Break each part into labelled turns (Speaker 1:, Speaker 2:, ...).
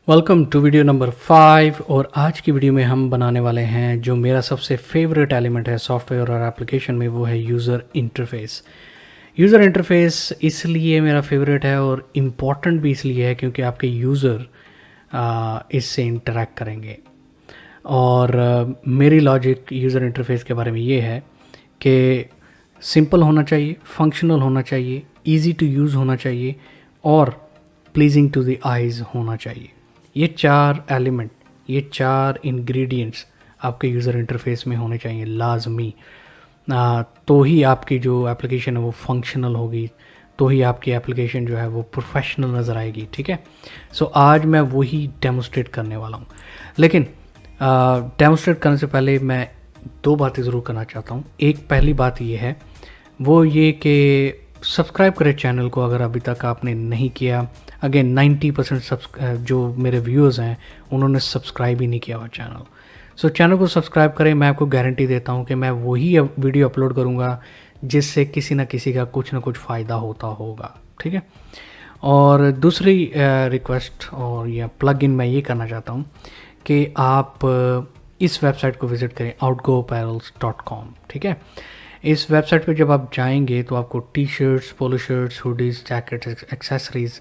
Speaker 1: Welcome to video number 5। और आज की वीडियो में हम बनाने वाले हैं जो मेरा सबसे फेवरेट एलिमेंट है सॉफ्टवेयर और एप्लीकेशन में, वो है यूज़र इंटरफेस। यूज़र इंटरफेस इसलिए मेरा फेवरेट है और इम्पॉर्टेंट भी इसलिए है क्योंकि आपके यूज़र इससे इंटरेक्ट करेंगे। और मेरी लॉजिक यूज़र इंटरफेस के बारे में ये है कि सिंपल होना चाहिए, फंक्शनल होना चाहिए, इजी टू यूज़ होना चाहिए और प्लीजिंग टू द आइज़ होना चाहिए। ये चार एलिमेंट, ये चार इंग्रेडिएंट्स आपके यूज़र इंटरफेस में होने चाहिए लाजमी। तो ही आपकी जो एप्लीकेशन है वो फंक्शनल होगी, तो ही आपकी एप्लीकेशन जो है वो प्रोफेशनल नज़र आएगी। ठीक है, सो आज मैं वही डेमोस्ट्रेट करने वाला हूँ। लेकिन डेमोस्ट्रेट करने से पहले मैं दो बातें ज़रूर करना चाहता हूँ। एक पहली बात ये है, वो ये कि सब्सक्राइब करें चैनल को अगर अभी तक आपने नहीं किया। अगेन 90% जो मेरे व्यूअर्स हैं उन्होंने सब्सक्राइब ही नहीं किया हुआ चैनल। सो चैनल को सब्सक्राइब करें। मैं आपको गारंटी देता हूँ कि मैं वही वीडियो अपलोड करूँगा जिससे किसी ना किसी का कुछ ना कुछ फ़ायदा होता होगा। ठीक है, और दूसरी रिक्वेस्ट और या प्लग इन मैं ये करना चाहता हूँ कि आप इस वेबसाइट को विज़िट करें outgoapparels.com। ठीक है, इस वेबसाइट पे जब आप जाएंगे तो आपको टी शर्ट्स, पोलो शर्ट्स, हुडीज़, जैकेट्स, एक्सेसरीज़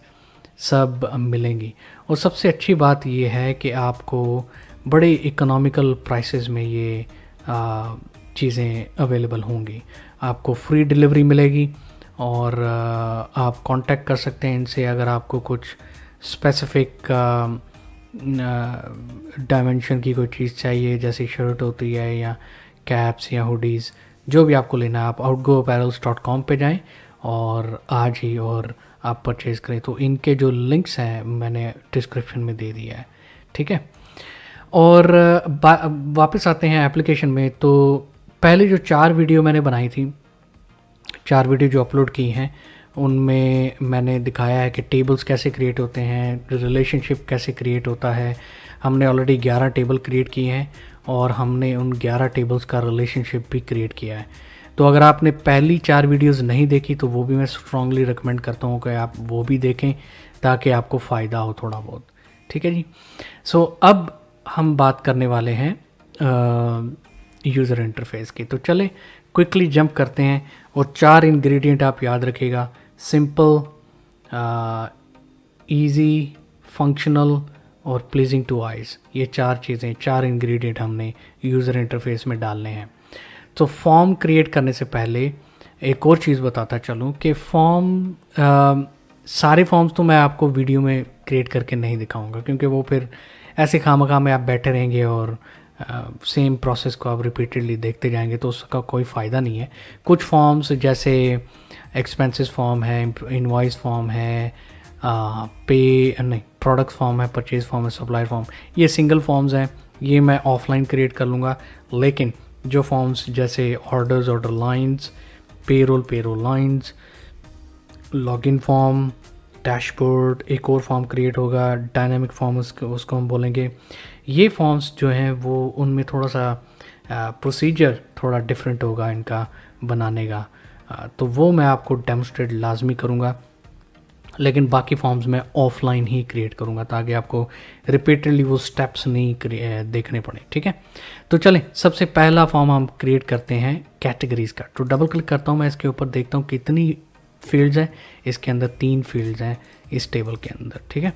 Speaker 1: सब मिलेंगी। और सबसे अच्छी बात ये है कि आपको बड़े इकोनॉमिकल प्राइसेस में ये चीज़ें अवेलेबल होंगी। आपको फ्री डिलीवरी मिलेगी और आप कांटेक्ट कर सकते हैं इनसे अगर आपको कुछ स्पेसिफिक डायमेंशन की कोई चीज़ चाहिए, जैसे शर्ट होती है या कैप्स या हुडीज़, जो भी आपको लेना है आप outgoapparels.com पे जाएं और आज ही और आप परचेज़ करें। तो इनके जो लिंक्स हैं मैंने डिस्क्रिप्शन में दे दिया है। ठीक है, और वापस आते हैं एप्लीकेशन में। तो पहले जो 4 वीडियो मैंने बनाई थी, 4 वीडियो जो अपलोड की हैं, उनमें मैंने दिखाया है कि टेबल्स कैसे क्रिएट होते हैं, रिलेशनशिप कैसे क्रिएट होता है। हमने ऑलरेडी 11 टेबल क्रिएट किए हैं और हमने उन 11 टेबल्स का रिलेशनशिप भी क्रिएट किया है। तो अगर आपने पहली 4 वीडियोस नहीं देखी तो वो भी मैं स्ट्रांगली रिकमेंड करता हूँ कि आप वो भी देखें ताकि आपको फ़ायदा हो थोड़ा बहुत। ठीक है जी, सो अब हम बात करने वाले हैं यूज़र इंटरफेस की। तो चले क्विकली जंप करते हैं। और 4 इंग्रेडिएंट आप याद रखिएगा, सिंपल, इजी, फंक्शनल और प्लीजिंग टू आइज़। ये 4 चीज़ें, 4 इंग्रेडिएंट हमने यूज़र इंटरफेस में डालने हैं। तो फॉर्म क्रिएट करने से पहले एक और चीज़ बताता चलूँ कि सारे फॉर्म्स तो मैं आपको वीडियो में क्रिएट करके नहीं दिखाऊंगा क्योंकि वो फिर ऐसे खामखा में आप बैठे रहेंगे और सेम प्रोसेस को आप रिपीटेडली देखते जाएंगे तो उसका कोई फ़ायदा नहीं है। कुछ फॉर्म्स जैसे एक्सपेंसेस फॉर्म है, इनवॉइस फॉर्म है, प्रोडक्ट फॉर्म है, परचेज फॉर्म है, सप्लायर फॉर्म, ये सिंगल फॉर्म्स हैं, ये मैं ऑफलाइन क्रिएट कर लूँगा। लेकिन जो फॉर्म्स जैसे orders, order lines, payroll lines, login form, dashboard, एक और फॉर्म क्रिएट होगा डायनामिक फॉर्म, उसको हम बोलेंगे। ये फॉर्म्स जो हैं वो उनमें थोड़ा सा प्रोसीजर थोड़ा डिफरेंट होगा इनका बनाने का, तो वो मैं आपको डेमोस्ट्रेट लाजमी करूँगा। लेकिन बाकी फॉर्म्स मैं ऑफलाइन ही क्रिएट करूँगा ताकि आपको रिपीटेडली वो स्टेप्स नहीं देखने पड़े। ठीक है, तो चलें सबसे पहला फॉर्म हम क्रिएट करते हैं कैटेगरीज़ का। तो डबल क्लिक करता हूँ मैं इसके ऊपर, देखता हूँ कितनी फील्ड्स हैं। इसके अंदर 3 फील्ड्स हैं इस टेबल के अंदर। ठीक है,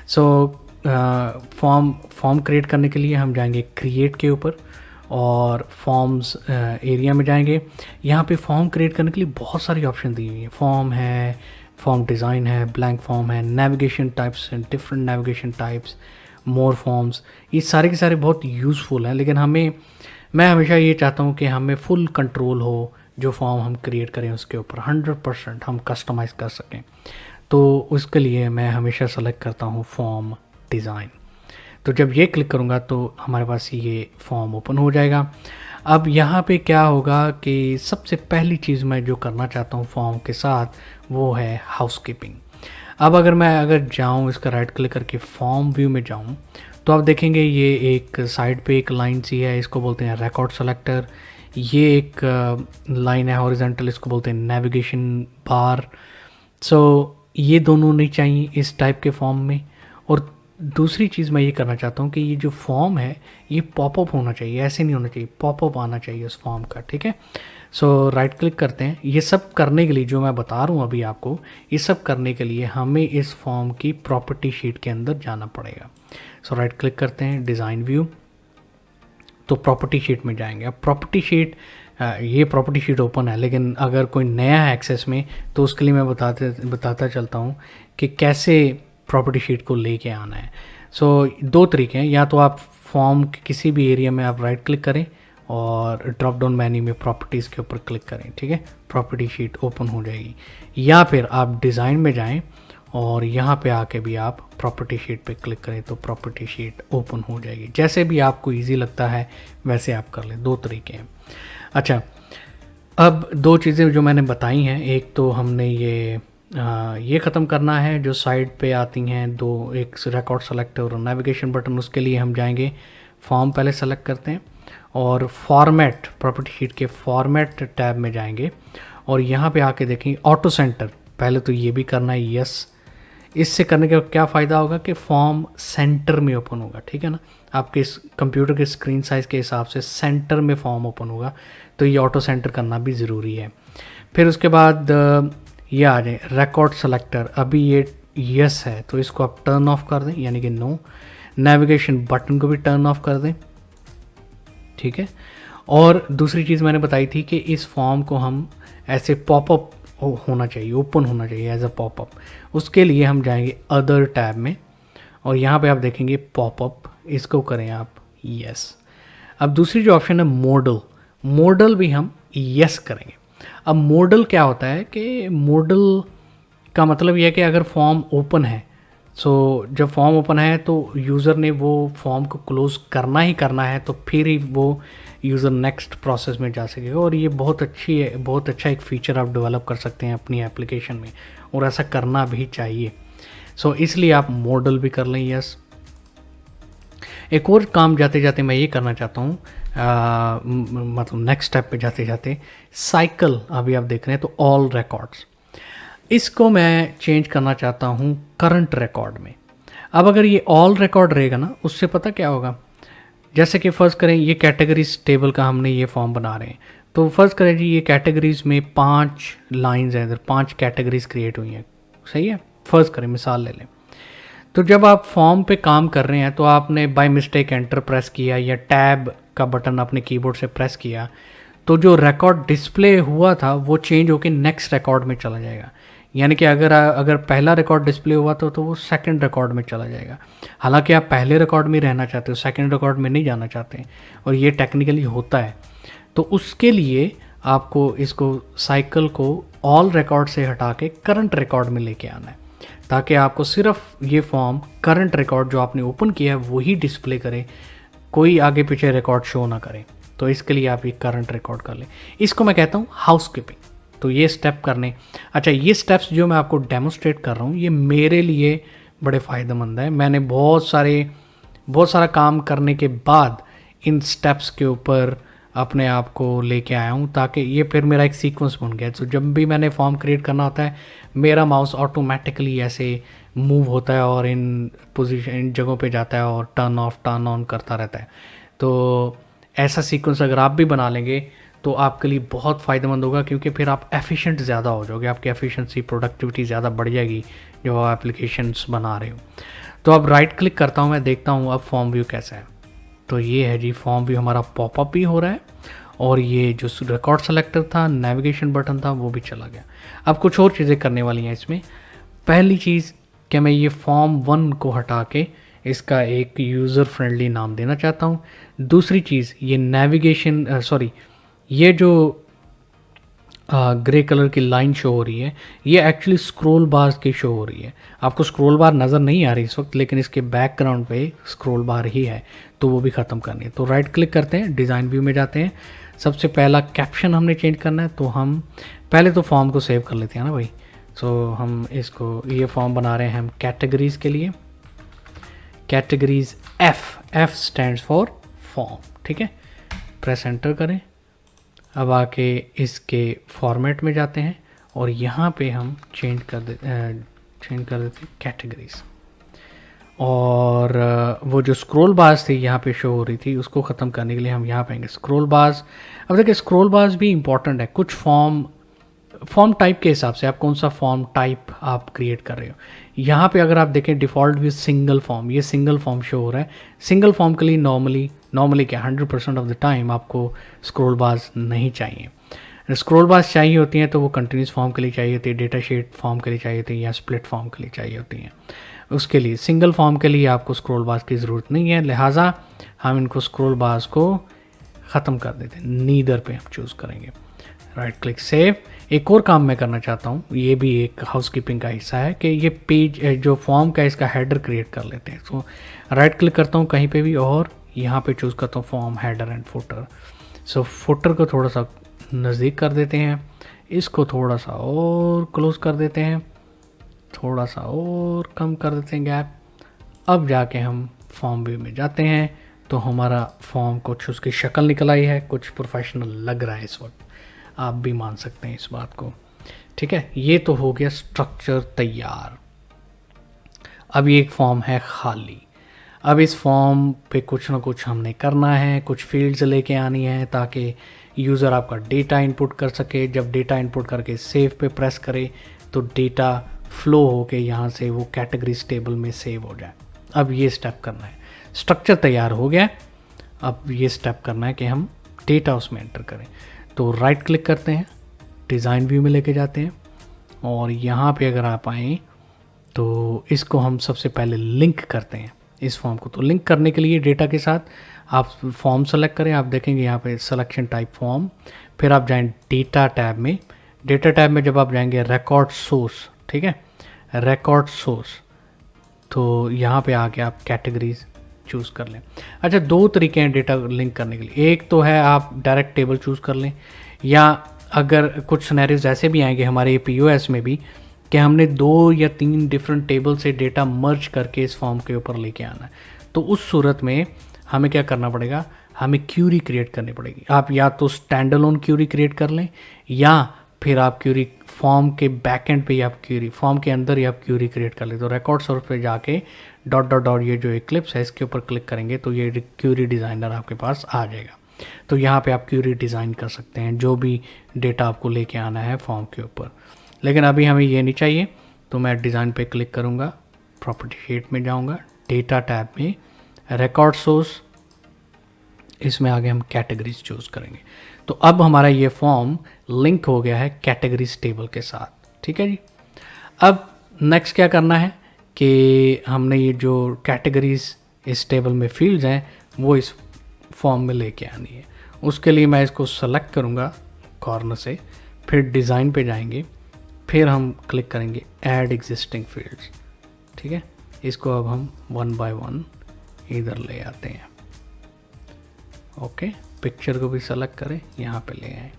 Speaker 1: सो फॉर्म क्रिएट करने के लिए हम जाएंगे क्रिएट के ऊपर और फॉर्म्स एरिया में जाएंगे। यहाँ पे फॉर्म क्रिएट करने के लिए बहुत सारी ऑप्शन दी हुई है। फॉर्म है, फॉर्म डिज़ाइन है, ब्लैंक फॉर्म है, नेविगेशन टाइप्स हैं, डिफरेंट नेविगेशन टाइप्स, मोर फॉर्म्स, ये सारे के सारे बहुत यूज़फुल हैं। लेकिन मैं हमेशा ये चाहता हूँ कि हमें फुल कंट्रोल हो, जो फॉर्म हम क्रिएट करें उसके ऊपर 100% हम कस्टमाइज़ कर सकें। तो उसके लिए मैं हमेशा सेलेक्ट करता हूँ फॉर्म डिज़ाइन। तो जब ये क्लिक करूँगा तो हमारे पास ये फॉर्म ओपन हो जाएगा। अब यहाँ पे क्या होगा कि सबसे पहली चीज़ मैं जो करना चाहता हूँ फॉर्म के साथ वो है हाउसकीपिंग। अब अगर जाऊँ इसका राइट क्लिक करके फॉर्म व्यू में जाऊँ तो आप देखेंगे ये एक साइड पे एक लाइन सी है, इसको बोलते हैं रिकॉर्ड सेलेक्टर। ये एक लाइन है हॉरिजॉन्टल, इसको बोलते हैं नेविगेशन बार। सो ये दोनों नहीं चाहिए इस टाइप के फॉर्म में। और दूसरी चीज़ मैं ये करना चाहता हूँ कि ये जो फॉर्म है ये पॉपअप होना चाहिए, ऐसे नहीं होना चाहिए, पॉपअप आना चाहिए उस फॉर्म का, ठीक है। सो राइट क्लिक करते हैं। ये सब करने के लिए जो मैं बता रहा हूँ अभी आपको, ये सब करने के लिए हमें इस फॉर्म की प्रॉपर्टी शीट के अंदर जाना पड़ेगा। सो राइट क्लिक करते हैं, डिज़ाइन व्यू, तो प्रॉपर्टी शीट में जाएंगे। अब प्रॉपर्टी शीट, ये प्रॉपर्टी शीट ओपन है, लेकिन अगर कोई नया है एक्सेस में तो उसके लिए मैं बताता चलता हूँ कि कैसे प्रॉपर्टी शीट को लेके आना है। सो दो तरीके हैं, या तो आप फॉर्म के किसी भी एरिया में आप राइट क्लिक करें और ड्रॉप डाउन मेन्यू में प्रॉपर्टीज़ के ऊपर क्लिक करें, ठीक है, प्रॉपर्टी शीट ओपन हो जाएगी। या फिर आप डिज़ाइन में जाएं और यहाँ पे आके भी आप प्रॉपर्टी शीट पे क्लिक करें तो प्रॉपर्टी शीट ओपन हो जाएगी। जैसे भी आपको इजी लगता है वैसे आप कर लें, दो तरीके हैं। अच्छा, अब दो चीज़ें जो मैंने बताई हैं, एक तो हमने ये ख़त्म करना है जो साइड पे आती हैं दो, एक रिकॉर्ड सेलेक्ट और नेविगेशन बटन। उसके लिए हम जाएंगे, फॉर्म पहले सेलेक्ट करते हैं और फॉर्मेट, प्रॉपर्टी शीट के फॉर्मेट टैब में जाएंगे और यहाँ पे आके देखेंगे ऑटो सेंटर। पहले तो ये भी करना है, यस। इससे करने का क्या फ़ायदा होगा कि फॉर्म सेंटर में ओपन होगा, ठीक है ना, आपके इस कंप्यूटर के स्क्रीन साइज़ के हिसाब से सेंटर में फॉर्म ओपन होगा, तो ये ऑटो सेंटर करना भी ज़रूरी है। फिर उसके बाद ये आ जाए रिकॉर्ड सेलेक्टर, अभी ये यस है तो इसको आप टर्न ऑफ कर दें, यानी कि नो। नेविगेशन बटन को भी टर्न ऑफ कर दें, ठीक है। और दूसरी चीज़ मैंने बताई थी कि इस फॉर्म को हम ऐसे पॉपअप होना चाहिए, ओपन होना चाहिए एज अ पॉपअप। उसके लिए हम जाएंगे अदर टैब में और यहाँ पे आप देखेंगे पॉपअप, इसको करें आप यस। अब दूसरी जो ऑप्शन है मॉडल, मॉडल भी हम यस करेंगे। अब मॉडल क्या होता है कि मॉडल का मतलब यह है कि अगर फॉर्म ओपन है, सो जब फॉर्म ओपन है तो यूज़र ने वो फॉर्म को क्लोज़ करना ही करना है, तो फिर ही वो यूज़र नेक्स्ट प्रोसेस में जा सकेगा। और ये बहुत अच्छी है, बहुत अच्छा एक फ़ीचर आप डेवलप कर सकते हैं अपनी एप्लीकेशन में, और ऐसा करना भी चाहिए। सो इसलिए आप मॉडल भी कर लें यस। एक और काम जाते जाते मैं ये करना चाहता हूँ, मतलब नेक्स्ट स्टेप पे जाते जाते, साइकिल अभी आप देख रहे हैं तो ऑल रिकॉर्ड्स, इसको मैं चेंज करना चाहता हूँ करंट रिकॉर्ड में। अब अगर ये ऑल रिकॉर्ड रहेगा ना, उससे पता क्या होगा, जैसे कि फ़र्ज़ करें ये कैटेगरीज टेबल का हमने ये फॉर्म बना रहे हैं, तो फ़र्ज़ करें जी ये कैटेगरीज़ में 5 लाइंस हैं, इधर 5 कैटेगरीज क्रिएट हुई हैं, सही है, फ़र्ज़ करें मिसाल ले लें। तो जब आप फॉर्म पे काम कर रहे हैं तो आपने बाय मिस्टेक एंटर प्रेस किया या टैब का बटन अपने कीबोर्ड से प्रेस किया, तो जो रिकॉर्ड डिस्प्ले हुआ था वो चेंज होकर नेक्स्ट रिकॉर्ड में चला जाएगा। यानी कि अगर पहला रिकॉर्ड डिस्प्ले हुआ तो वो सेकंड रिकॉर्ड में चला जाएगा। हालांकि आप पहले रिकॉर्ड में रहना चाहते हो, सेकंड रिकॉर्ड में नहीं जाना चाहते, और ये टेक्निकली होता है। तो उसके लिए आपको इसको साइकिल को ऑल रिकॉर्ड से हटा के करंट रिकॉर्ड में लेके आना है, ताकि आपको सिर्फ ये फॉर्म करंट रिकॉर्ड जो आपने ओपन किया है वही डिस्प्ले करे, कोई आगे पीछे रिकॉर्ड शो ना करे। तो इसके लिए आप ये करंट रिकॉर्ड कर लें, इसको मैं कहता हूँ हाउसकीपिंग। तो ये स्टेप करने, अच्छा ये स्टेप्स जो मैं आपको डेमोस्ट्रेट कर रहा हूँ ये मेरे लिए बड़े फ़ायदेमंद है। मैंने बहुत सारा काम करने के बाद इन स्टेप्स के ऊपर अपने आप को लेके आया हूँ, ताकि ये फिर मेरा एक सीक्वेंस बन गया। तो जब भी मैंने फॉर्म क्रिएट करना होता है मेरा माउस ऑटोमेटिकली ऐसे मूव होता है और इन जगहों पे जाता है और टर्न ऑफ टर्न ऑन करता रहता है। तो ऐसा सीक्वेंस अगर आप भी बना लेंगे तो आपके लिए बहुत फ़ायदेमंद होगा, क्योंकि फिर आप एफिशिएंट ज़्यादा हो जाओगे, आपकी एफिशिएंसी प्रोडक्टिविटी ज़्यादा बढ़ जाएगी जब आप एप्लीकेशंस बना रहे हो। तो अब राइट क्लिक करता हूँ, मैं देखता हूँ अब फॉर्म व्यू कैसा है। तो ये है जी, फॉर्म व्यू हमारा पॉपअप भी हो रहा है और ये जो रिकॉर्ड सेलेक्टर था, नेविगेशन बटन था, वो भी चला गया। अब कुछ और चीज़ें करने वाली हैं इसमें। पहली चीज़ कि मैं ये फॉर्म 1 को हटा के इसका एक यूज़र फ्रेंडली नाम देना चाहता हूँ। दूसरी चीज़, ये नेविगेशन ये जो ग्रे कलर की लाइन शो हो रही है ये एक्चुअली स्क्रॉल बार की शो हो रही है। आपको स्क्रॉल बार नज़र नहीं आ रही इस वक्त, लेकिन इसके बैकग्राउंड पे स्क्रॉल बार ही है, तो वो भी ख़त्म करनी है। तो राइट क्लिक करते हैं, डिज़ाइन व्यू में जाते हैं। सबसे पहला कैप्शन हमने चेंज करना है, तो हम पहले तो फॉर्म को सेव कर लेते हैं ना भाई। सो हम इसको, ये फॉर्म बना रहे हैं हम कैटेगरीज़ के लिए, categories F stands for form, ठीक है। प्रेस एंटर करें। अब आके इसके फॉर्मेट में जाते हैं और यहाँ पे हम चेंज कर देते हैं कैटेगरीज। और वो जो स्क्रॉल बार्स थी यहाँ पे शो हो रही थी, उसको ख़त्म करने के लिए हम यहाँ पे आएंगे स्क्रॉल बार्स। अब देखिए स्क्रॉल बार्स भी इंपॉर्टेंट है कुछ फॉर्म टाइप के हिसाब से, आप कौन सा फॉर्म टाइप आप क्रिएट कर रहे हो। यहाँ पे अगर आप देखें डिफ़ॉल्ट व्यू सिंगल फॉर्म, ये सिंगल फॉर्म शो हो रहा है। सिंगल फॉर्म के लिए नॉर्मली क्या 100% ऑफ द टाइम आपको स्क्रॉल बार्स नहीं चाहिए। स्क्रॉल बार्स चाहिए होती हैं तो वो कंटिन्यूस फॉर्म के लिए चाहिए होती है, डेटा शीट फॉर्म के लिए चाहिए होती है, या स्प्लिट फॉर्म के लिए चाहिए होती हैं। उसके लिए सिंगल फॉर्म के लिए आपको स्क्रॉल बार्स की ज़रूरत नहीं है, लिहाजा हम इनको स्क्रॉल बार्स को ख़त्म कर देते हैं। नीदर पे हम चूज़ करेंगे, राइट क्लिक सेव। एक और काम मैं करना चाहता हूँ, ये भी एक हाउसकीपिंग का हिस्सा है कि ये पेज जो फॉर्म का इसका हेडर क्रिएट कर लेते हैं। सो राइट क्लिक करता हूँ कहीं पे भी और यहाँ पे चूज़ करता हूँ form header and footer. So footer को थोड़ा सा नज़दीक कर देते हैं, इसको थोड़ा सा और क्लोज कर देते हैं, थोड़ा सा और कम कर देते हैं गैप। अब जाके हम फॉर्म व्यू में जाते हैं तो हमारा फॉर्म कुछ उसकी शक्ल निकल आई है, कुछ प्रोफेशनल लग रहा है इस वक्त, आप भी मान सकते हैं इस बात को। ठीक है, ये तो हो गया स्ट्रक्चर तैयार। अब ये एक फॉर्म है खाली। अब इस फॉर्म पे कुछ ना कुछ हमने करना है, कुछ फील्ड्स लेके आनी है ताकि यूज़र आपका डेटा इनपुट कर सके। जब डेटा इनपुट करके सेव पे प्रेस करे तो डेटा फ्लो होके यहाँ से वो कैटेगरीज टेबल में सेव हो जाए। अब ये स्टेप करना है, स्ट्रक्चर तैयार हो गया। अब ये स्टेप करना है कि हम डेटा उसमें एंटर करें। तो राइट क्लिक करते हैं, डिज़ाइन व्यू में लेके जाते हैं और यहाँ पे अगर आप आएँ तो इसको हम सबसे पहले लिंक करते हैं इस फॉर्म को। तो लिंक करने के लिए डेटा के साथ आप फॉर्म सेलेक्ट करें, आप देखेंगे यहाँ पे सिलेक्शन टाइप फॉर्म, फिर आप जाएं डेटा टैब में। डेटा टैब में जब आप जाएंगे रिकॉर्ड सोर्स, ठीक है, रिकॉर्ड सोर्स, तो यहाँ पे आके आप कैटेगरीज चूज़ कर लें। अच्छा, दो तरीके हैं डेटा लिंक करने के लिए। एक तो है आप डायरेक्ट टेबल चूज़ कर लें, या अगर कुछ सिनेरियोज ऐसे भी आएंगे हमारे POS में भी कि हमने 2 या 3 डिफरेंट टेबल से डेटा मर्ज करके इस फॉर्म के ऊपर लेके आना है, तो उस सूरत में हमें क्या करना पड़ेगा, हमें क्यूरी क्रिएट करनी पड़ेगी। आप या तो स्टैंड अलोन क्यूरी क्रिएट कर लें, या फिर आप क्यूरी फॉर्म के बैकएंड पे, या क्यूरी फॉर्म के अंदर ही आप क्यूरी क्रिएट कर ले। तो रिकॉर्ड सोर्स पे जाके डॉट ये जो इक्लिप्स है इसके ऊपर क्लिक करेंगे तो ये क्यूरी डिज़ाइनर आपके पास आ जाएगा। तो यहाँ पे आप क्यूरी डिज़ाइन कर सकते हैं जो भी डेटा आपको लेके आना है फॉर्म के ऊपर। लेकिन अभी हमें ये नहीं चाहिए, तो मैं डिज़ाइन पे क्लिक करूँगा, प्रॉपर्टी शीट में जाऊँगा, डेटा टैब में रिकॉर्ड सोर्स, इसमें आगे हम कैटेगरीज चूज़ करेंगे। तो अब हमारा ये फॉर्म लिंक हो गया है कैटेगरीज टेबल के साथ। ठीक है जी। अब नेक्स्ट क्या करना है कि हमने ये जो कैटेगरीज इस टेबल में फील्ड्स हैं वो इस फॉर्म में लेके आनी है। उसके लिए मैं इसको सेलेक्ट करूँगा कॉर्नर से, फिर डिज़ाइन पे जाएंगे, फिर हम क्लिक करेंगे ऐड एग्जिस्टिंग फील्ड्स। ठीक है, इसको अब हम 1 बाय 1 इधर ले आते हैं। ओके, पिक्चर को भी सेलेक्ट करें, यहाँ पे ले आए।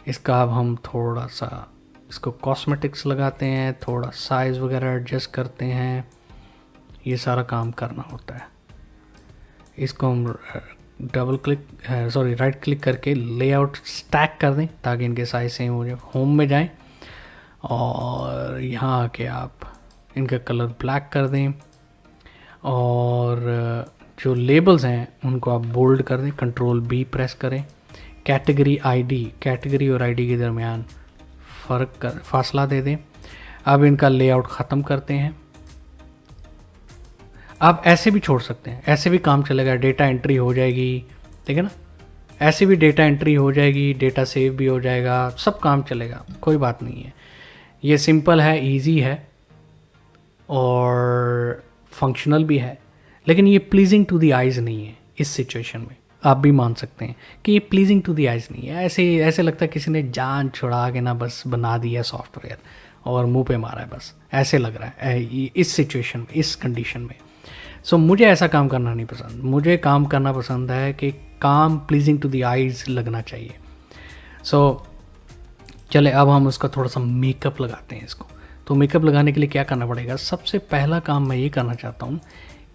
Speaker 1: इसका अब हम थोड़ा सा इसको कॉस्मेटिक्स लगाते हैं, थोड़ा साइज़ वगैरह एडजस्ट करते हैं, ये सारा काम करना होता है। इसको हम राइट क्लिक करके लेआउट स्टैक कर दें ताकि इनके साइज सेम हो जाए। होम में जाएं और यहाँ आके आप इनका कलर ब्लैक कर दें, और जो लेबल्स हैं उनको आप बोल्ड कर दें, कंट्रोल B प्रेस करें। कैटेगरी और आईडी के दरमियान फासला दे दें। अब इनका लेआउट ख़त्म करते हैं। आप ऐसे भी छोड़ सकते हैं, ऐसे भी काम चलेगा, डेटा एंट्री हो जाएगी, ठीक है ना, ऐसे भी डेटा एंट्री हो जाएगी, डेटा सेव भी हो जाएगा, सब काम चलेगा, कोई बात नहीं है। ये सिंपल है, इजी है और फंक्शनल भी है, लेकिन ये प्लीजिंग टू द आइज़ नहीं है इस सिचुएशन में। आप भी मान सकते हैं कि ये प्लीजिंग टू द आइज़ नहीं है। ऐसे लगता है किसी ने जान छुड़ा के ना बस बना दिया सॉफ्टवेयर और मुंह पे मारा है, बस ऐसे लग रहा है इस सिचुएशन में, इस कंडीशन में। सो मुझे ऐसा काम करना नहीं पसंद। मुझे काम करना पसंद है कि काम प्लीजिंग टू द आइज़ लगना चाहिए। सो चले अब हम उसका थोड़ा सा मेकअप लगाते हैं इसको। तो मेकअप लगाने के लिए क्या करना पड़ेगा, सबसे पहला काम मैं ये करना चाहता हूँ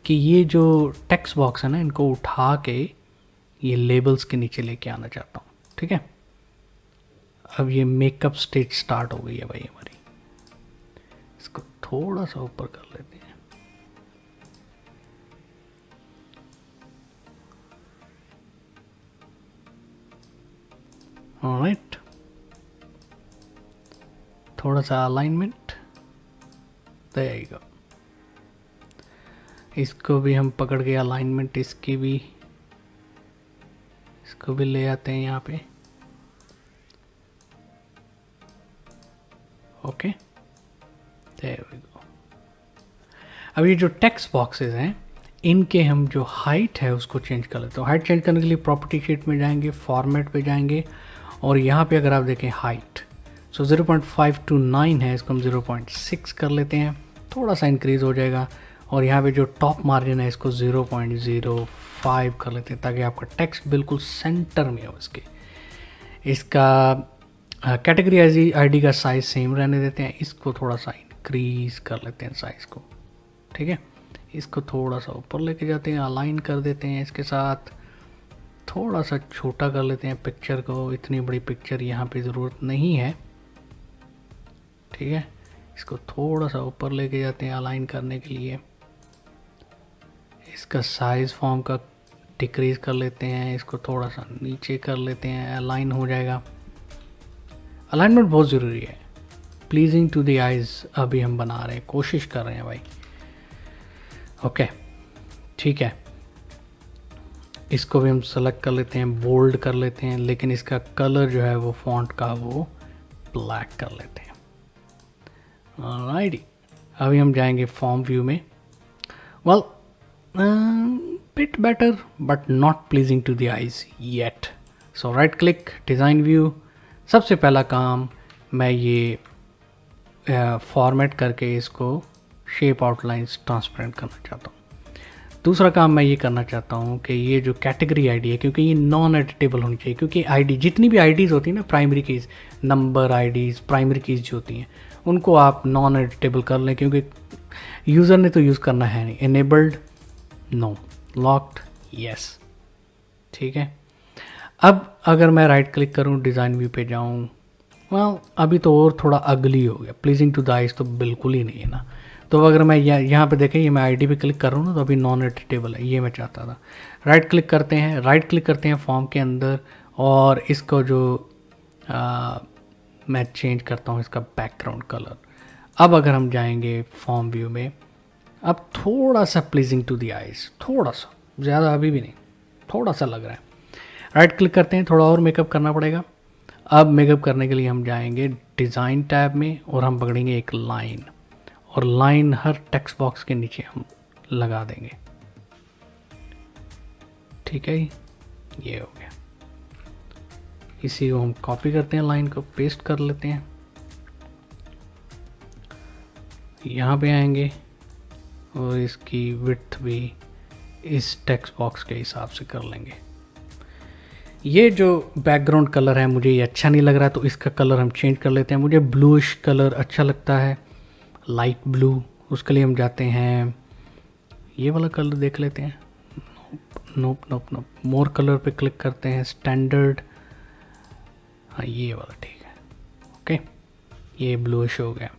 Speaker 1: कि ये जो टेक्स्ट बॉक्स है ना, इनको उठा के ये लेबल्स के नीचे लेके आना चाहता हूँ। ठीक है, अब ये मेकअप स्टेज स्टार्ट हो गई है भाई हमारी। इसको थोड़ा सा ऊपर कर लेते हैं। ऑलराइट, थोड़ा सा अलाइनमेंट, देयर यू गो। इसको भी हम पकड़ के अलाइनमेंट इसकी भी, इसको भी ले आते हैं यहाँ पे। Okay, there we go. अब ये जो टेक्स्ट बॉक्सेस हैं इनके हम जो हाइट है उसको चेंज कर लेते हैं। हाइट चेंज करने के लिए प्रॉपर्टी शीट में जाएंगे, फॉर्मेट पे जाएंगे और यहाँ पे अगर आप देखें हाइट, सो 0.529 है, इसको हम 0.6 कर लेते हैं, थोड़ा सा इंक्रीज़ हो जाएगा। और यहाँ पे जो टॉप मार्जिन है इसको 0.05 कर लेते हैं ताकि आपका टेक्स्ट बिल्कुल सेंटर में हो इसके। इसका कैटेगरी आईडी का साइज़ सेम रहने देते हैं, इसको थोड़ा सा इंक्रीज़ कर लेते हैं साइज़ को, ठीक है। इसको थोड़ा सा ऊपर लेके जाते हैं, अलाइन कर देते हैं इसके साथ, थोड़ा सा छोटा कर लेते हैं पिक्चर को, इतनी बड़ी पिक्चर यहाँ पे ज़रूरत नहीं है, ठीक है। इसको थोड़ा सा ऊपर लेके जाते हैं अलाइन करने के लिए। इसका साइज़ फॉर्म का डिक्रीज़ कर लेते हैं, इसको थोड़ा सा नीचे कर लेते हैं, अलाइन हो जाएगा। अलाइनमेंट बहुत ज़रूरी है, प्लीजिंग टू द आइज़ अभी हम बना रहे हैं, कोशिश कर रहे हैं भाई। ओके, ठीक है। इसको भी हम सेलेक्ट कर लेते हैं, बोल्ड कर लेते हैं, लेकिन इसका कलर जो है वो फॉन्ट का वो ब्लैक कर लेते हैं। ऑलराइट, अभी हम जाएंगे फॉर्म व्यू में। Well, bit better but not pleasing to the eyes yet. So right click, design view. सबसे पहला काम मैं ये फॉर्मेट करके इसको शेप आउटलाइंस ट्रांसपेरेंट करना चाहता हूँ। दूसरा काम मैं ये करना चाहता हूँ कि ये जो कैटेगरी आईडी है, क्योंकि ये नॉन एडिटेबल होनी चाहिए, क्योंकि आईडी जितनी भी आईडीज़ होती हैं ना, primary keys, number IDs, primary keys जो होती हैं उनको आप नॉन एडिटेबल कर लें, क्योंकि यूज़र ने तो यूज़ करना है नहीं। इनेबल्ड नो, लॉक्ड यस, ठीक है। अब अगर मैं राइट क्लिक करूँ, डिज़ाइन व्यू पे जाऊँ, वेल अभी तो और थोड़ा अगली हो गया, प्लीजिंग टू द आइज तो बिल्कुल ही नहीं है ना। तो अगर मैं यहाँ पे देखें, ये मैं आईडी पे क्लिक कर रहा हूँ ना, तो अभी नॉन एडिटेबल है, ये मैं चाहता था। राइट क्लिक करते हैं फॉर्म के अंदर, और इसको जो मैं चेंज करता हूँ इसका बैकग्राउंड कलर। अब अगर हम जाएंगे फॉर्म व्यू में, अब थोड़ा सा प्लीजिंग टू द आइज, थोड़ा सा, ज़्यादा अभी भी नहीं, थोड़ा सा लग रहा है। राइट क्लिक करते हैं, थोड़ा और मेकअप करना पड़ेगा। अब मेकअप करने के लिए हम जाएंगे डिज़ाइन टैब में और हम पकड़ेंगे एक लाइन, और लाइन हर टेक्स्ट बॉक्स के नीचे हम लगा देंगे, ठीक है। ये हो गया। इसी को हम कॉपी करते हैं, लाइन को पेस्ट कर लेते हैं, यहाँ पे आएंगे और इसकी विड्थ भी इस टेक्स्ट बॉक्स के हिसाब से कर लेंगे। ये जो बैकग्राउंड कलर है मुझे ये अच्छा नहीं लग रहा है, तो इसका कलर हम चेंज कर लेते हैं। मुझे ब्लूइश कलर अच्छा लगता है, लाइट ब्लू, उसके लिए हम जाते हैं ये वाला कलर देख लेते हैं। नोप नोप नोप, मोर कलर पे क्लिक करते हैं, स्टैंडर्ड, हाँ ये वाला ठीक है। ओके, ये ब्लूइश हो गया।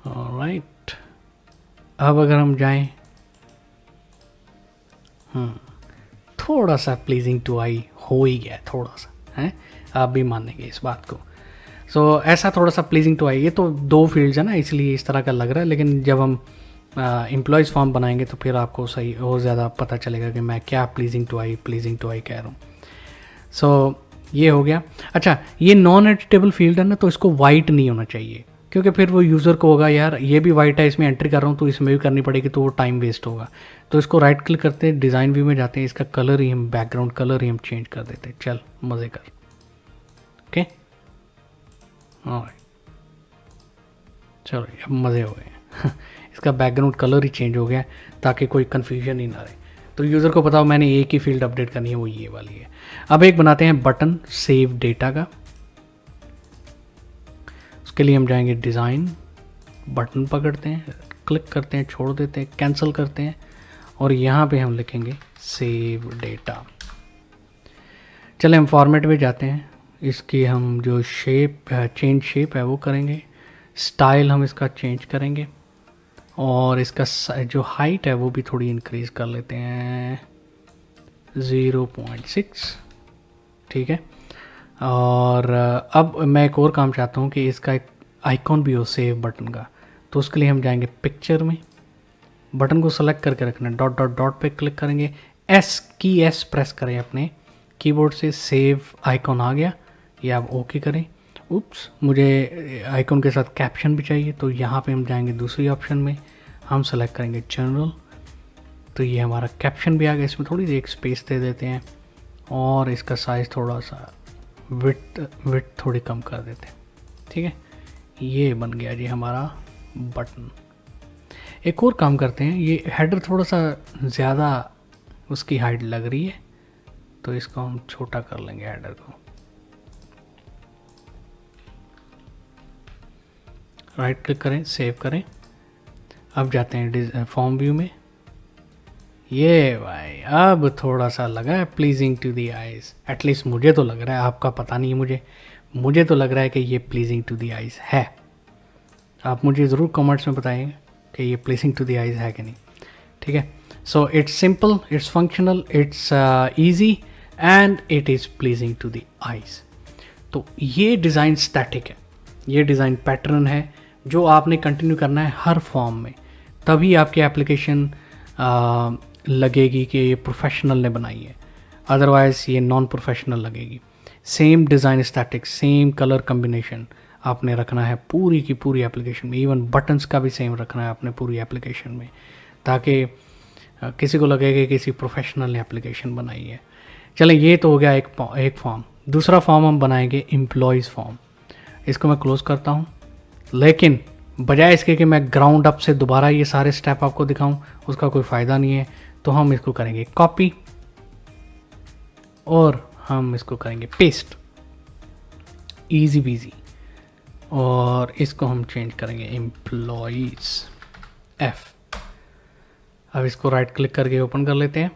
Speaker 1: ऑलराइट, अब अगर हम जाएं, थोड़ा सा प्लीजिंग टू आई हो ही गया, थोड़ा सा है, आप भी मानेंगे इस बात को। सो ऐसा थोड़ा सा प्लीजिंग टू आई, ये तो दो फील्ड्स है ना, इसलिए इस तरह का लग रहा है, लेकिन जब हम एम्प्लॉयज़ फॉर्म बनाएंगे तो फिर आपको सही और ज़्यादा पता चलेगा कि मैं क्या प्लीजिंग टू आई कह रहा हूँ। सो ये हो गया। अच्छा, ये नॉन एडिटेबल फील्ड है ना, तो इसको वाइट नहीं होना चाहिए, क्योंकि फिर वो यूज़र को होगा यार ये भी वाइट है, इसमें एंट्री कर रहा हूँ तो इसमें भी करनी पड़ेगी, तो वो टाइम वेस्ट होगा। तो इसको राइट क्लिक करते हैं, डिज़ाइन व्यू में जाते हैं, इसका कलर ही हम, बैकग्राउंड कलर ही हम चेंज कर देते हैं। चल मज़े कर। ओके, चलो अब मज़े हो गए। इसका बैकग्राउंड कलर ही चेंज हो गया ताकि कोई कन्फ्यूजन ही ना रहे, तो यूज़र को पता हो मैंने एक ही फील्ड अपडेट करनी है, वो ये वाली है। अब एक बनाते हैं बटन सेव डेटा का। उसके लिए हम जाएंगे डिज़ाइन, बटन पकड़ते हैं, क्लिक करते हैं, छोड़ देते हैं, कैंसिल करते हैं, और यहाँ पे हम लिखेंगे सेव डेटा। चले हम फॉर्मेट में जाते हैं, इसकी हम जो शेप चेंज शेप है वो करेंगे, स्टाइल हम इसका चेंज करेंगे, और इसका जो हाइट है वो भी थोड़ी इंक्रीज़ कर लेते हैं, 0.6, ठीक है। और अब मैं एक और काम चाहता हूँ कि इसका एक आइकॉन भी हो सेव बटन का। तो उसके लिए हम जाएंगे पिक्चर में, बटन को सेलेक्ट करके रखना, डॉट डॉट डॉट पे क्लिक करेंगे, एस प्रेस करें अपने कीबोर्ड से, सेव आइकॉन आ गया, ये आप ओके करें। उप्स, मुझे आइकॉन के साथ कैप्शन भी चाहिए, तो यहाँ पे हम जाएंगे दूसरी ऑप्शन में, हम सेलेक्ट करेंगे जनरल, तो ये हमारा कैप्शन भी आ गया। इसमें थोड़ी सी एक स्पेस दे देते हैं और इसका साइज़ थोड़ा सा विड्थ थोड़ी कम कर देते हैं, ठीक है। ये बन गया जी हमारा बटन। एक और काम करते हैं, ये हेडर थोड़ा सा ज़्यादा उसकी हाइट लग रही है, तो इसको हम छोटा कर लेंगे हेडर को। राइट क्लिक करें, सेव करें। अब जाते हैं फॉर्म व्यू में। ये भाई अब थोड़ा सा लगा है pleasing to the eyes, at least मुझे तो लग रहा है, आपका पता नहीं है मुझे तो लग रहा है कि ये प्लीजिंग टू दी आइज़ है। आप मुझे ज़रूर कमेंट्स में बताएंगे कि ये प्लीजिंग टू दी आइज़ है कि नहीं, ठीक है। So it's simple, it's functional, it's easy and it is pleasing to the eyes. तो ये डिज़ाइन स्टैटिक है, ये डिज़ाइन पैटर्न है जो आपने कंटिन्यू करना है हर फॉर्म में, तभी आपकी एप्लीकेशन लगेगी कि ये प्रोफेशनल ने बनाई है, अदरवाइज़ ये नॉन प्रोफेशनल लगेगी। Same design static, same colour combination आपने रखना है पूरी की पूरी एप्लीकेशन में, इवन बटन्स का भी सेम रखना है आपने पूरी एप्लीकेशन में, ताकि किसी को लगे कि किसी प्रोफेशनल ने एप्लीकेशन बनाई है। चलें, ये तो हो गया एक फॉर्म। दूसरा फॉर्म हम बनाएंगे एम्प्लॉयज़ फॉर्म। इसको मैं क्लोज़ करता हूँ, लेकिन बजाय इसके कि मैं ग्राउंड अप से दोबारा ये सारे स्टेप आपको दिखाऊं, उसका कोई फ़ायदा नहीं है। तो हम इसको करेंगे कॉपी और हम इसको करेंगे पेस्ट, इजी बीजी, और इसको हम चेंज करेंगे एम्प्लॉयज़ एफ। अब इसको राइट क्लिक करके ओपन कर लेते हैं।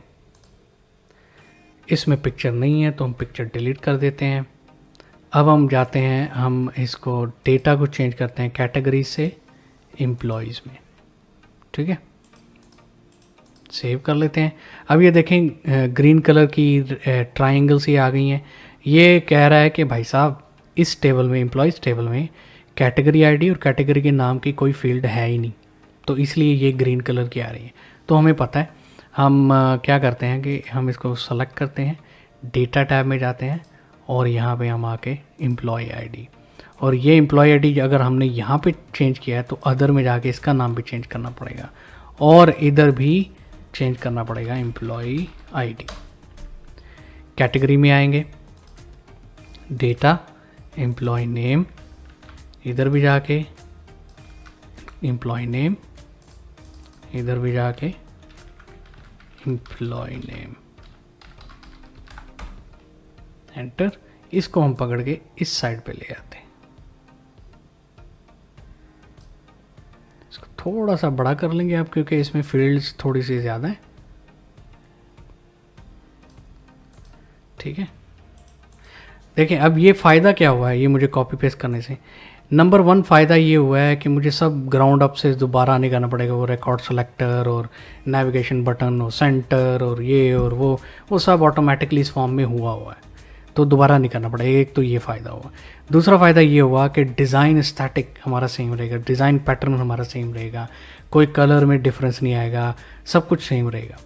Speaker 1: इसमें पिक्चर नहीं है तो हम पिक्चर डिलीट कर देते हैं। अब हम जाते हैं, हम इसको डेटा को चेंज करते हैं कैटेगरी से एम्प्लॉयज़ में, ठीक है। सेव कर लेते हैं। अब ये देखें ग्रीन कलर की ट्रायंगल्स ये आ गई हैं। ये कह रहा है कि भाई साहब इस टेबल में, एम्प्लॉयज़ टेबल में कैटेगरी आईडी और कैटेगरी के नाम की कोई फील्ड है ही नहीं, तो इसलिए ये ग्रीन कलर की आ रही है। तो हमें पता है, हम क्या करते हैं कि हम इसको सेलेक्ट करते हैं, डेटा टैब में जाते हैं और यहाँ पे हम आके एम्प्लॉय आईडी, और ये एम्प्लॉय आईडी अगर हमने यहाँ पे चेंज किया है तो अदर में जाके इसका नाम भी चेंज करना पड़ेगा और इधर भी चेंज करना पड़ेगा एम्प्लॉय आईडी। कैटेगरी में आएंगे, डेटा, एम्प्लॉय नेम, इधर भी जाके एम्प्लॉय नेम, इधर भी जाके एम्प्लॉय नेम, एंटर। इसको हम पकड़ के इस साइड पे ले आते हैं। इसको थोड़ा सा बड़ा कर लेंगे आप, क्योंकि इसमें फील्ड्स थोड़ी सी ज़्यादा है, ठीक है। देखिए अब ये फ़ायदा क्या हुआ है, ये मुझे कॉपी पेस्ट करने से। नंबर 1 फ़ायदा ये हुआ है कि मुझे सब ग्राउंड अप से दोबारा नहीं करना पड़ेगा, वो रिकॉर्ड सेलेक्टर और नेविगेशन बटन और सेंटर और ये और वो सब ऑटोमेटिकली इस फॉर्म में हुआ है, तो दोबारा नहीं करना पड़ेगा। एक तो ये फ़ायदा हुआ। दूसरा फ़ायदा ये हुआ कि डिज़ाइन स्टैटिक हमारा सेम रहेगा, डिज़ाइन पैटर्न हमारा सेम रहेगा, कोई कलर में डिफरेंस नहीं आएगा, सब कुछ सेम रहेगा।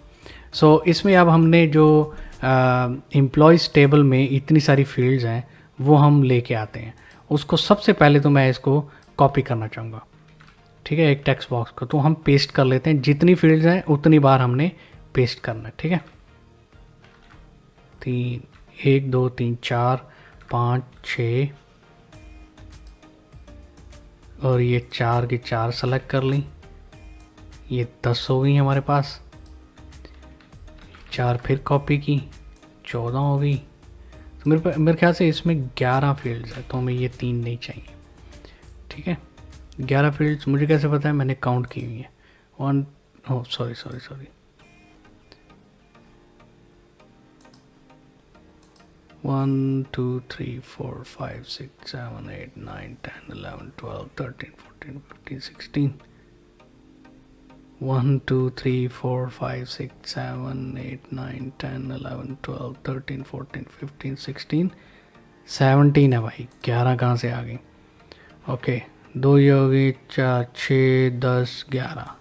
Speaker 1: सो इसमें अब हमने जो एम्प्लॉयज़ टेबल में इतनी सारी फील्ड्स हैं वो हम लेके आते हैं। उसको सबसे पहले तो मैं इसको कॉपी करना चाहूँगा, ठीक है, एक टेक्स्ट बॉक्स को, तो हम पेस्ट कर लेते हैं। जितनी फील्ड्स हैं उतनी बार हमने पेस्ट करना है, ठीक है। 1 2 3 4 5 6 और ये 4 की 4 सेलेक्ट कर ली, ये 10 हो गई हमारे पास। 4 फिर कॉपी की, 14 हो गई। तो मेरे ख्याल से इसमें 11 फील्ड्स है, तो हमें ये 3 नहीं चाहिए, ठीक है। 11 फील्ड्स मुझे कैसे पता है, मैंने काउंट की हुई है। 1 सॉरी 1 2 3 4 5 6 7 8 9 10 11 12 13 14 15 16 1 2 3 4 5 6 7 8 9 10 11 12 13 14 15 16 17 है भाई, 11 कहाँ से आ गई? ओके, 2 ये हो गई, 4 6 10 11,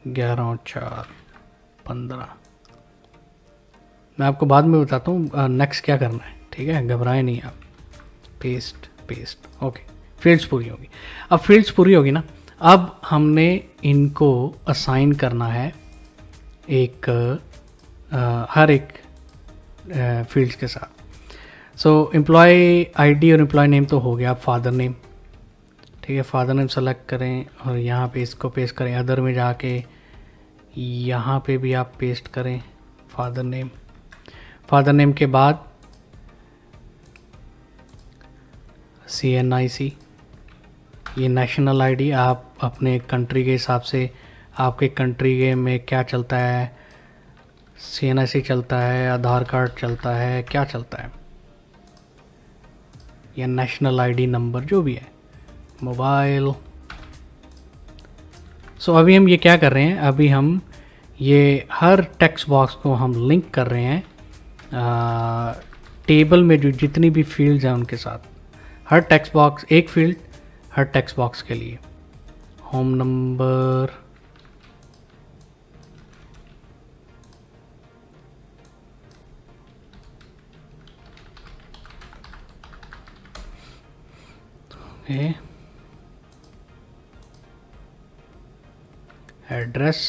Speaker 1: 11 और 4 15। मैं आपको बाद में बताता हूँ नेक्स्ट क्या करना है, ठीक है, घबराए नहीं आप। पेस्ट पेस्ट, ओके, फील्ड्स पूरी होगी। अब फील्ड्स पूरी होगी ना, अब हमने इनको असाइन करना है एक हर एक फील्ड्स के साथ। सो एम्प्लॉय आईडी और एम्प्लॉय नेम तो हो गया। अब फादर नेम, ठीक है, फादर नेम सेलेक्ट करें और यहाँ पे इसको पेस्ट करें। अदर में जाके यहाँ पे भी आप पेस्ट करें फादर नेम। फादर नेम के बाद CNIC, ये नेशनल आईडी। आप अपने कंट्री के हिसाब से, आपके कंट्री के में क्या चलता है, CNIC चलता है, आधार कार्ड चलता है, क्या चलता है, या नेशनल आईडी नंबर जो भी है, मोबाइल। सो अभी हम ये क्या कर रहे हैं, अभी हम ये हर टेक्स्ट बॉक्स को हम लिंक कर रहे हैं टेबल में जो जितनी भी फील्ड्स हैं उनके साथ। हर टेक्स्ट बॉक्स एक फील्ड हर टेक्स्ट बॉक्स के लिए। होम नंबर, एड्रेस,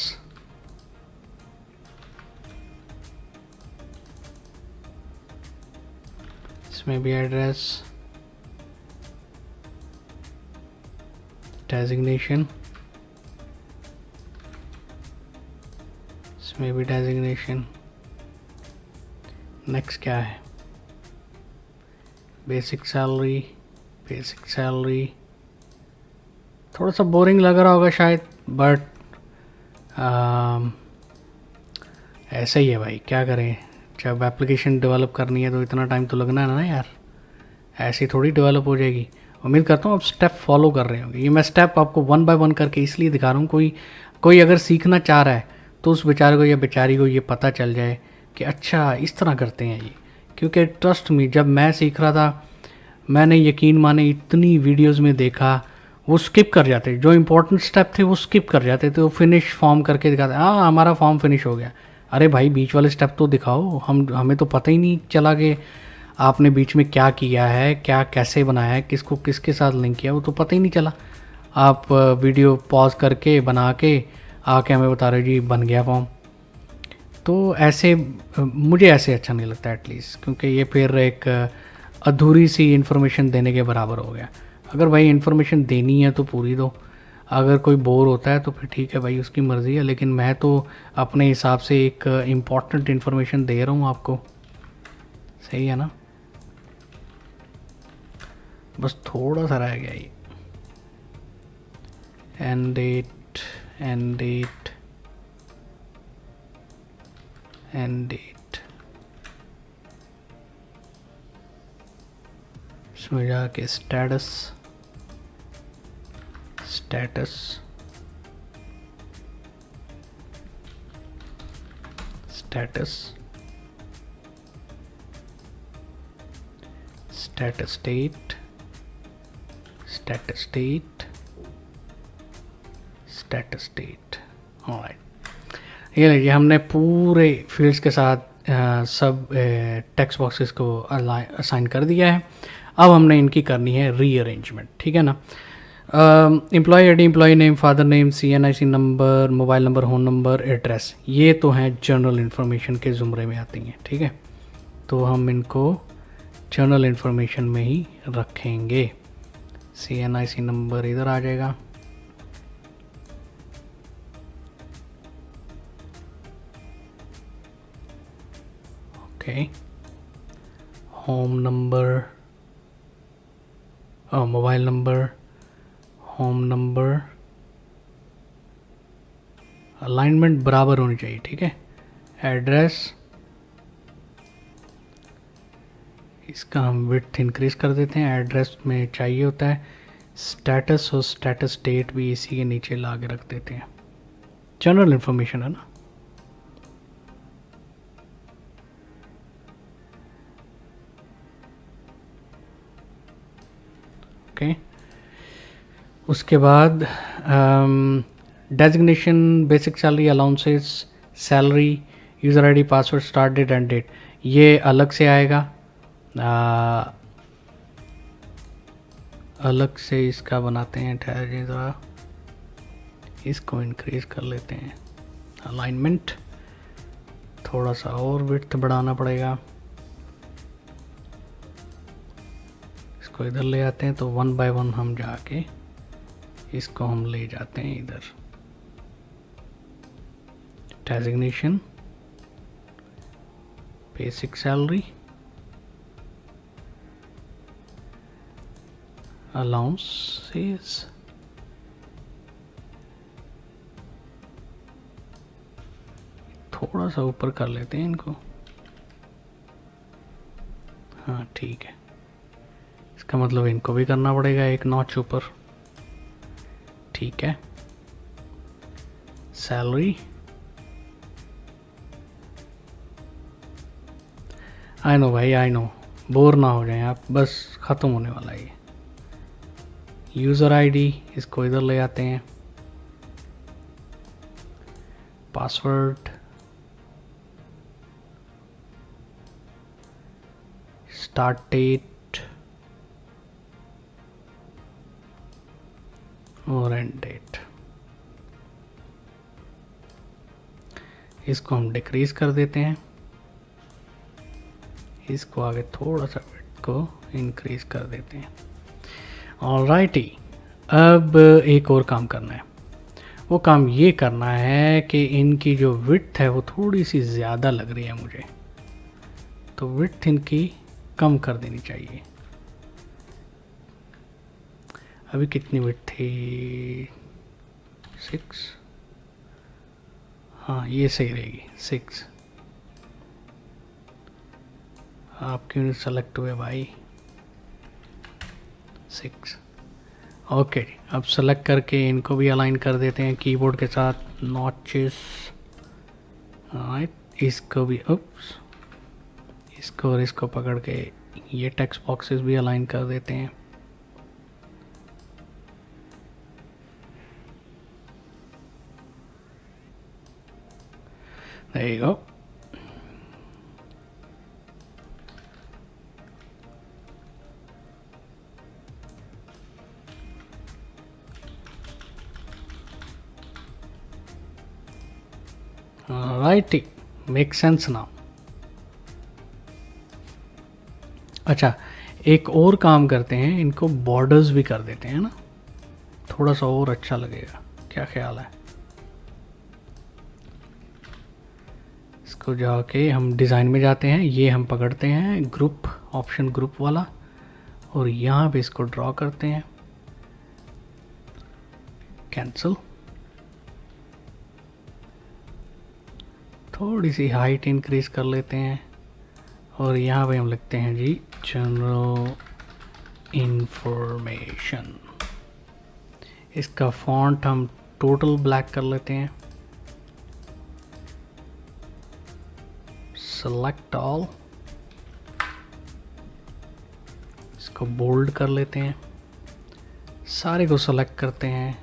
Speaker 1: इसमें भी एड्रेस, डेजिग्नेशन, इसमें भी डेजिग्नेशन। नेक्स्ट क्या है, बेसिक सैलरी, बेसिक सैलरी। थोड़ा सा बोरिंग लग रहा होगा शायद, बट ऐसा ही है भाई, क्या करें, जब एप्लीकेशन डेवलप करनी है तो इतना टाइम तो लगना है ना यार, ऐसी थोड़ी डेवलप हो जाएगी। उम्मीद करता हूँ आप स्टेप फॉलो कर रहे होंगे। ये मैं स्टेप आपको 1 बाय 1 करके इसलिए दिखा रहा हूँ, कोई अगर सीखना चाह रहा है तो उस बेचारे को या बेचारी को ये पता चल जाए कि अच्छा इस तरह करते हैं ये। क्योंकि ट्रस्ट मी, जब मैं सीख रहा था, मैंने यकीन माने इतनी वीडियोस में देखा, वो स्किप कर जाते, जो इंपॉर्टेंट स्टेप थे वो स्किप कर जाते थे, वो फिनिश फॉर्म करके दिखाते, हाँ हमारा फॉर्म फिनिश हो गया। अरे भाई बीच वाले स्टेप तो दिखाओ, हमें तो पता ही नहीं चला कि आपने बीच में क्या किया है, क्या कैसे बनाया है, किसको किसके साथ लिंक किया, वो तो पता ही नहीं चला। आप वीडियो पॉज करके बना के आके हमें बता रहे हो जी बन गया फॉर्म। तो ऐसे मुझे ऐसे अच्छा नहीं लगता एटलीस्ट, क्योंकि ये फिर एक अधूरी सी इन्फॉर्मेशन देने के बराबर हो गया। अगर भाई इन्फॉर्मेशन देनी है तो पूरी दो, अगर कोई बोर होता है तो फिर ठीक है भाई, उसकी मर्ज़ी है, लेकिन मैं तो अपने हिसाब से एक इम्पॉर्टेंट इन्फॉर्मेशन दे रहा हूँ आपको, सही है ना। बस थोड़ा सा रह गया ये, end date, end date, end date, इसमें जाके status, status, status, status date, status date, status date. Alright, ये देखिए हमने पूरे फील्ड्स के साथ सब टेक्स्ट बॉक्सेस को असाइन कर दिया है। अब हमने इनकी करनी है रीअरेंजमेंट, ठीक है ना। Employee ID, employee name, father name, CNIC number, mobile number, home number, address, ये तो हैं जनरल इन्फॉर्मेशन के ज़ुमरे में आती हैं, ठीक है। तो हम इनको जनरल इन्फॉर्मेशन में ही रखेंगे। CNIC नंबर इधर आ जाएगा, okay. Home number, mobile number, home number, alignment बराबर होनी चाहिए, ठीक है। एड्रेस, इसका हम विड्थ इंक्रीज कर देते हैं, एड्रेस में चाहिए होता है। स्टेटस और स्टेटस डेट भी इसी के नीचे ला के रख देते हैं, जनरल इन्फॉर्मेशन है ना। ओके। उसके बाद designation, basic salary, allowances, salary, user ID, password, start date, end date, ये अलग से आएगा। अलग से इसका बनाते हैं, ठहरिए ज़रा, इसको इंक्रीज कर लेते हैं। अलाइनमेंट थोड़ा सा और विड्थ बढ़ाना पड़ेगा, इसको इधर ले आते हैं, तो 1 बाय 1 हम जाके इसको हम ले जाते हैं इधर। डेजिग्नेशन, बेसिक सैलरी, अलाउंसेस, थोड़ा सा ऊपर कर लेते हैं इनको, हाँ ठीक है। इसका मतलब इनको भी करना पड़ेगा एक नॉच ऊपर, ठीक है। सैलरी, आई नो भाई, आई नो, बोर ना हो जाएं आप, बस ख़त्म होने वाला है ये। यूज़र आईडी, इसको इधर ले आते हैं। पासवर्ड, स्टार्ट डेट और एंड डेट, इसको हम डिक्रीज कर देते हैं, इसको आगे थोड़ा सा विड्थ को इंक्रीज कर देते हैं। ऑलराइटी, अब एक और काम करना है। वो काम ये करना है कि इनकी जो विड्थ है वो थोड़ी सी ज़्यादा लग रही है मुझे, तो विड्थ इनकी कम कर देनी चाहिए। अभी कितनी विड्थ थी, 6, हाँ ये सही रहेगी 6। आप क्यों नहीं सेलेक्ट हुए भाई, 6, ओके। अब सेलेक्ट करके इनको भी अलाइन कर देते हैं कीबोर्ड के साथ, नॉचेस, राइट। इसको भी उप्स, इसको और इसको पकड़ के ये टेक्स्ट बॉक्सेस भी अलाइन कर देते हैं। There you go. Alrighty, makes sense now. अच्छा, एक और काम करते हैं, इनको बॉर्डर्स भी कर देते हैं ना, थोड़ा सा और अच्छा लगेगा, क्या ख्याल है? इसको जाके हम डिज़ाइन में जाते हैं, ये हम पकड़ते हैं ग्रुप ऑप्शन, ग्रुप वाला, और यहाँ पे इसको ड्रॉ करते हैं, कैंसिल। थोड़ी सी हाइट इंक्रीज कर लेते हैं, और यहाँ पे हम लिखते हैं जी जनरल इंफॉर्मेशन। इसका फॉन्ट हम टोटल ब्लैक कर लेते हैं, सेलेक्ट ऑल, इसको बोल्ड कर लेते हैं, सारे को सेलेक्ट करते हैं,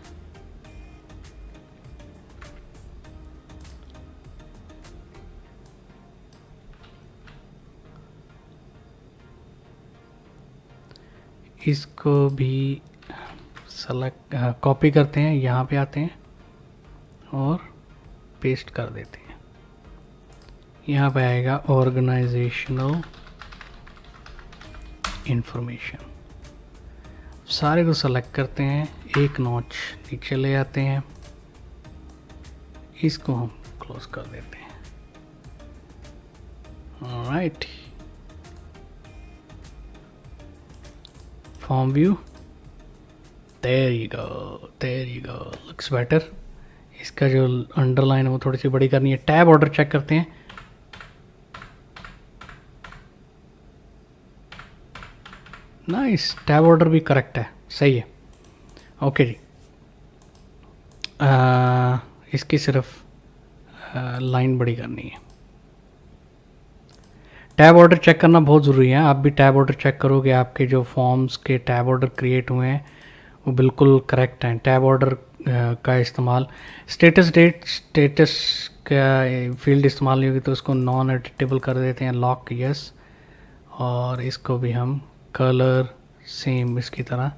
Speaker 1: इसको भी सेलेक्ट, कॉपी करते हैं, यहाँ पे आते हैं और पेस्ट कर देते हैं। यहाँ पे आएगा ऑर्गेनाइजेशनल इंफॉर्मेशन। सारे को सेलेक्ट करते हैं, एक नॉच नीचे ले आते हैं, इसको हम क्लोज कर देते हैं। Alright, form view, there you go, there you go, looks better. इसका जो अंडरलाइन है वो थोड़ी सी बड़ी करनी है। टैब ऑर्डर चेक करते हैं, नाइस, टैब ऑर्डर भी करेक्ट है, सही है, ओके जी। इसकी सिर्फ लाइन बड़ी करनी है। टैब ऑर्डर चेक करना बहुत ज़रूरी है। आप भी टैब ऑर्डर चेक करोगे, आपके जो फॉर्म्स के टैब ऑर्डर क्रिएट हुए हैं वो बिल्कुल करेक्ट हैं। टैब ऑर्डर का इस्तेमाल, स्टेटस डेट, स्टेटस का फील्ड इस्तेमाल नहीं होगी तो उसको नॉन एडिटेबल कर देते हैं, लॉक यस। और इसको भी हम कलर सेम इसकी तरह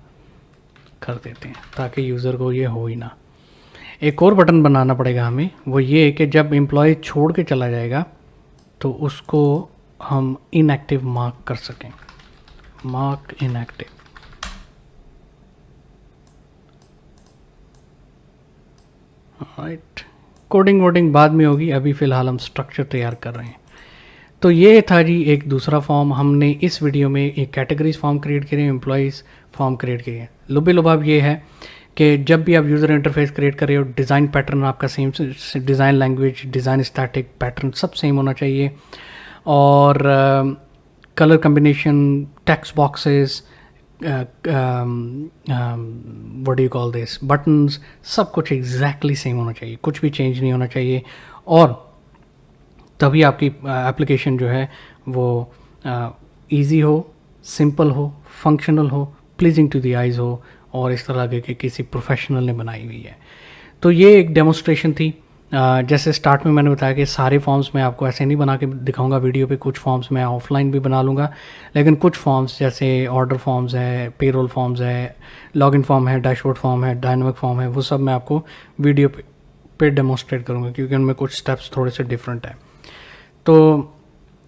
Speaker 1: कर देते हैं ताकि यूज़र को ये हो ही ना। एक और बटन बनाना पड़ेगा हमें, वो ये है कि जब एम्प्लॉय छोड़ के चला जाएगा तो उसको हम इनएक्टिव मार्क कर सकें, मार्क इनएक्टिव। राइट, कोडिंग वोडिंग बाद में होगी, अभी फ़िलहाल हम स्ट्रक्चर तैयार कर रहे हैं। तो ये था जी एक दूसरा फॉर्म। हमने इस वीडियो में एक कैटेगरीज फॉर्म क्रिएट किए, एम्प्लॉयज़ फॉर्म क्रिएट किए। लुबे लुबाब ये है कि जब भी आप यूज़र इंटरफेस क्रिएट कर रहे हो, डिज़ाइन पैटर्न आपका same, design language, design static pattern सब सेम होना चाहिए। और colour combination, text boxes, what do you call this, buttons, सब कुछ एग्जैक्टली सेम होना चाहिए, कुछ भी चेंज नहीं होना चाहिए। और तभी आपकी एप्लीकेशन जो है वो इजी हो, सिंपल हो, फंक्शनल हो, प्लीजिंग टू द आइज़ हो और इस तरह लगे कि किसी प्रोफेशनल ने बनाई हुई है। तो ये एक डेमोस्ट्रेशन थी। जैसे स्टार्ट में मैंने बताया कि सारे फॉर्म्स मैं आपको ऐसे नहीं बना के दिखाऊंगा वीडियो पे, कुछ फॉर्म्स मैं ऑफलाइन भी बना लूँगा, लेकिन कुछ फॉर्म्स जैसे ऑर्डर फॉर्म्स है, पेरोल फॉर्म्स है, लॉगिन फॉर्म है, डैशबोर्ड फॉर्म है, डायनामिक फॉर्म है, वो सब मैं आपको वीडियो पे डेमोस्ट्रेट करूँगा क्योंकि उनमें कुछ स्टेप्स थोड़े से डिफरेंट है। तो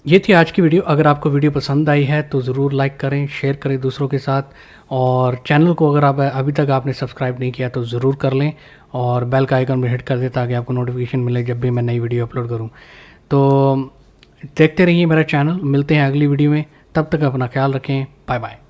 Speaker 1: ये थी आज की वीडियो। अगर आपको वीडियो पसंद आई है तो ज़रूर लाइक करें, शेयर करें दूसरों के साथ, और चैनल को अगर आप अभी तक आपने सब्सक्राइब नहीं किया तो ज़रूर कर लें और बेल का आइकन भी हिट कर दें ताकि आपको नोटिफिकेशन मिले जब भी मैं नई वीडियो अपलोड करूं। तो देखते रहिए मेरा चैनल। मिलते हैं अगली वीडियो में, तब तक अपना ख्याल रखें। Bye bye.